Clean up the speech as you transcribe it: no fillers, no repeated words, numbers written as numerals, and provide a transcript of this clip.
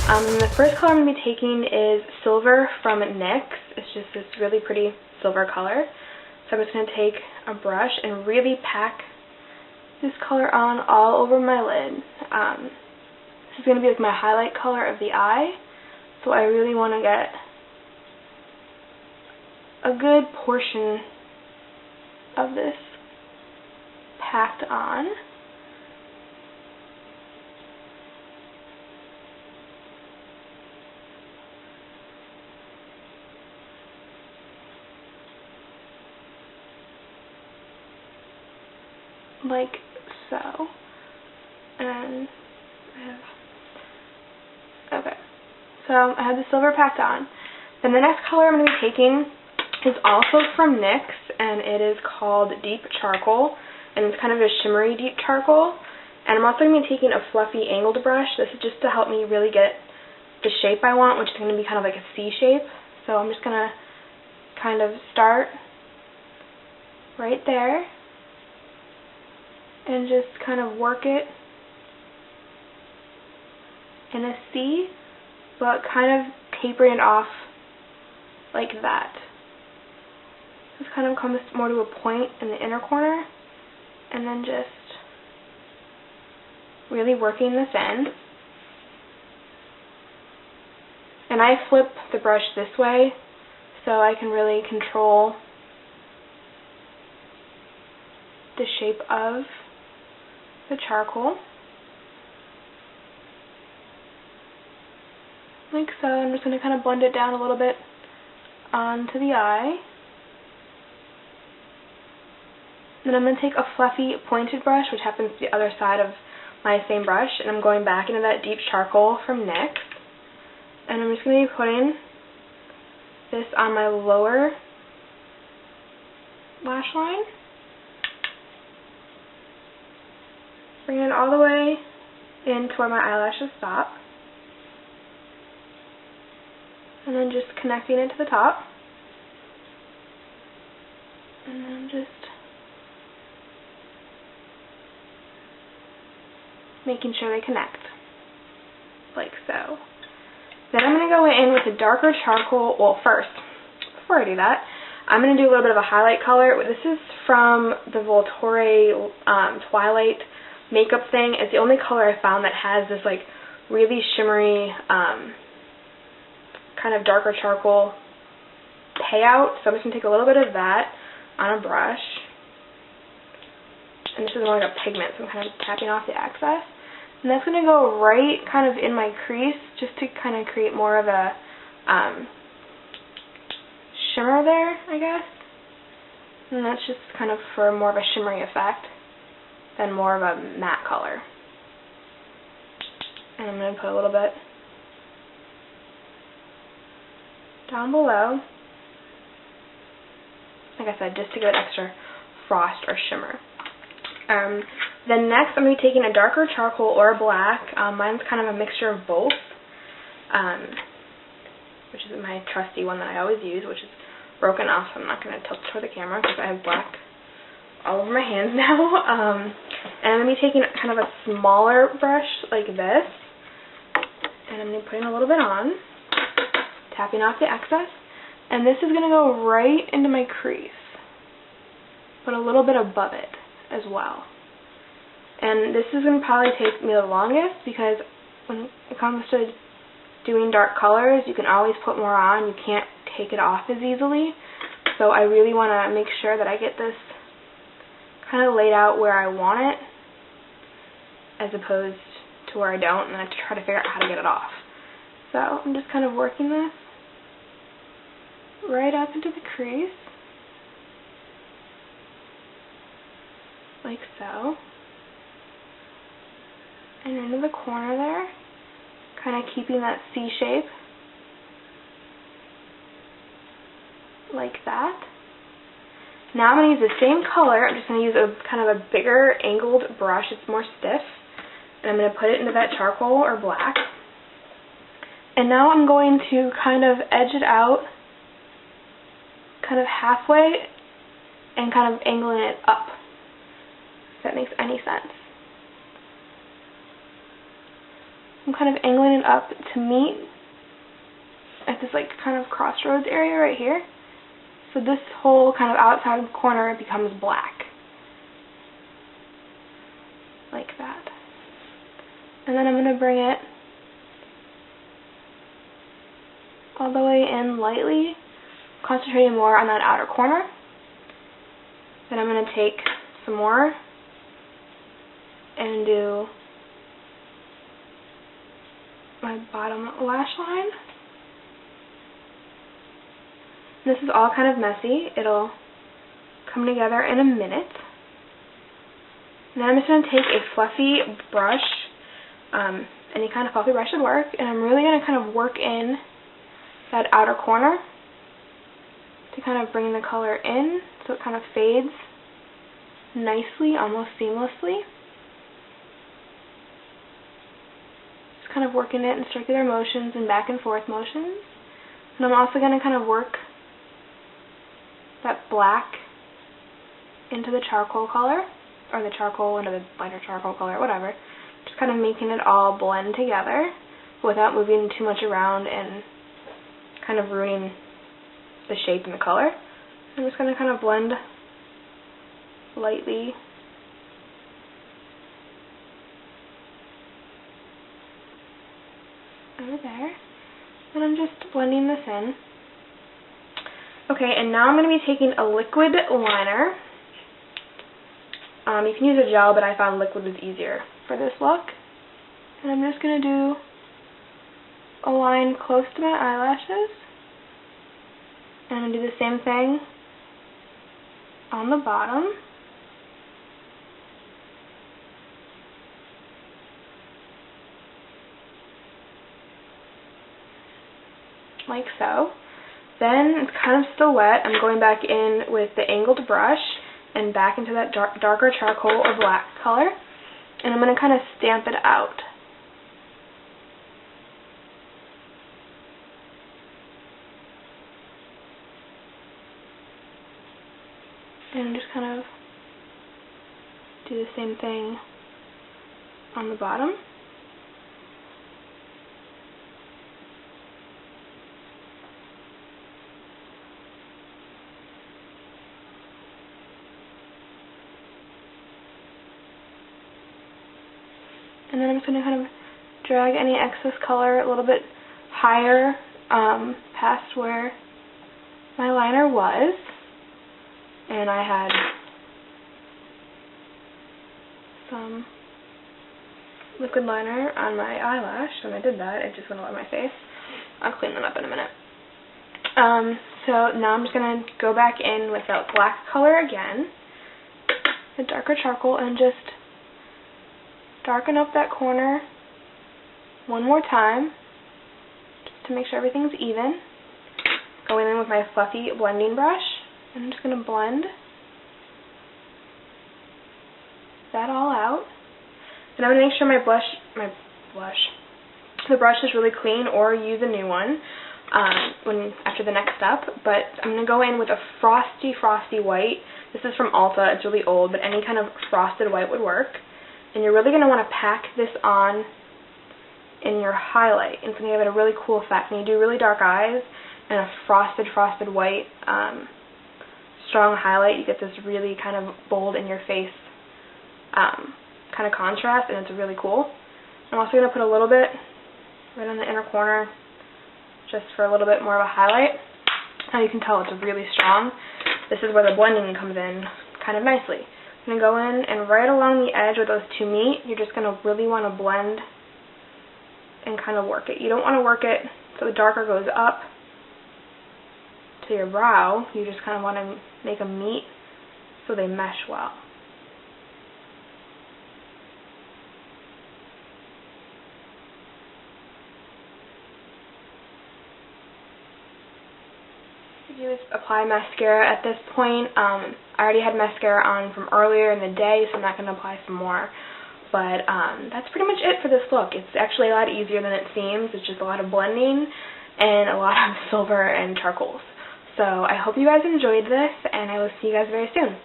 The first color I'm going to be taking is Silver from NYX. It's just this really pretty silver color. So I'm just going to take a brush and really pack this color on all over my lid. This is going to be like my highlight color of the eye. So I really want to get a good portion of this packed on. Like so. And okay. So I have the silver packed on. Then the next color I'm going to be taking is also from NYX, and it is called Deep Charcoal, and it's kind of a shimmery deep charcoal. And I'm also going to be taking a fluffy angled brush. This is just to help me really get the shape I want, which is going to be kind of like a C shape. So I'm just going to kind of start right there and just kind of work it in a C, but kind of tapering it off like that. This kind of comes more to a point in the inner corner, and then just really working this in. And I flip the brush this way so I can really control the shape of the charcoal. Like so. I'm just going to kind of blend it down a little bit onto the eye. Then I'm going to take a fluffy pointed brush, which happens to be the other side of my same brush, and I'm going back into that deep charcoal from NYX. And I'm just going to be putting this on my lower lash line. Bring it all the way in to where my eyelashes stop. And then just connecting it to the top. And then just making sure they connect. Like so. Then I'm going to go in with a darker charcoal. Well, first, before I do that, I'm going to do a little bit of a highlight color. This is from the Voltore Twilight makeup thing. It's the only color I found that has this like really shimmery kind of darker charcoal payout. So I'm just going to take a little bit of that on a brush. And this is more like a pigment, so I'm kind of tapping off the excess. And that's going to go right kind of in my crease just to kind of create more of a shimmer there, I guess. And that's just kind of for more of a shimmery effect than more of a matte color. And I'm going to put a little bit down below. Like I said, just to get extra frost or shimmer. Then next I'm going to be taking a darker charcoal or a black. Mine's kind of a mixture of both, which is my trusty one that I always use, which is broken off, so I'm not going to tilt toward the camera because I have black all over my hands now. And I'm going to be taking kind of a smaller brush like this, and I'm going to be putting a little bit on, tapping off the excess, and this is going to go right into my crease, but a little bit above it as well. And this is going to probably take me the longest because when it comes to doing dark colors, you can always put more on. You can't take it off as easily. So I really want to make sure that I get this kind of laid out where I want it as opposed to where I don't, and I have to try to figure out how to get it off. So I'm just kind of working this right up into the crease. Like so. And into the corner there, kind of keeping that C shape, like that. Now I'm going to use the same color. I'm just going to use a kind of a bigger angled brush. It's more stiff. And I'm going to put it into that charcoal or black. And now I'm going to kind of edge it out kind of halfway and kind of angling it up, if that makes any sense. I'm kind of angling it up to meet at this like kind of crossroads area right here. So this whole kind of outside corner becomes black. Like that. And then I'm going to bring it all the way in lightly, concentrating more on that outer corner. Then I'm going to take some more and do my bottom lash line. This is all kind of messy. It'll come together in a minute. And then I'm just going to take a fluffy brush, any kind of fluffy brush would work, and I'm really going to kind of work in that outer corner to kind of bring the color in so it kind of fades nicely, almost seamlessly. Just kind of working it in circular motions and back and forth motions. And I'm also going to kind of work that black into the charcoal color, or the charcoal into the lighter charcoal color, whatever. Just kind of making it all blend together without moving too much around and kind of ruining the shape and the color. I'm just going to kind of blend lightly over there. And I'm just blending this in. Okay, and now I'm going to be taking a liquid liner. You can use a gel, but I found liquid was easier for this look. And I'm just going to do a line close to my eyelashes. And I'm going to do the same thing on the bottom. Like so. Then it's kind of still wet. I'm going back in with the angled brush and back into that darker charcoal or black color. And I'm going to kind of stamp it out. And just kind of do the same thing on the bottom. And then I'm just going to kind of drag any excess color a little bit higher past where my liner was. And I had some liquid liner on my eyelash, and I did that. It just went all over my face. I'll clean that up in a minute. So now I'm just going to go back in with that black color again, the darker charcoal, and just darken up that corner one more time, just to make sure everything's even. Going in with my fluffy blending brush. I'm just going to blend that all out. And I'm going to make sure the brush is really clean, or use a new one after the next step. But I'm going to go in with a frosty white. This is from Ulta. It's really old, but any kind of frosted white would work. And you're really going to want to pack this on in your highlight. It's going to give it a really cool effect. When you do really dark eyes and a frosted white strong highlight, you get this really kind of bold in your face kind of contrast, and it's really cool. I'm also going to put a little bit right on the inner corner just for a little bit more of a highlight. Now you can tell it's really strong. This is where the blending comes in kind of nicely. I'm going to go in, and right along the edge where those two meet, you're just going to really want to blend and kind of work it. You don't want to work it so the darker goes up to your brow. You just kind of want to make them meet so they mesh well. You just apply mascara at this point. I already had mascara on from earlier in the day, so I'm not going to apply some more. But that's pretty much it for this look. It's actually a lot easier than it seems. It's just a lot of blending and a lot of silver and charcoals. So I hope you guys enjoyed this, and I will see you guys very soon.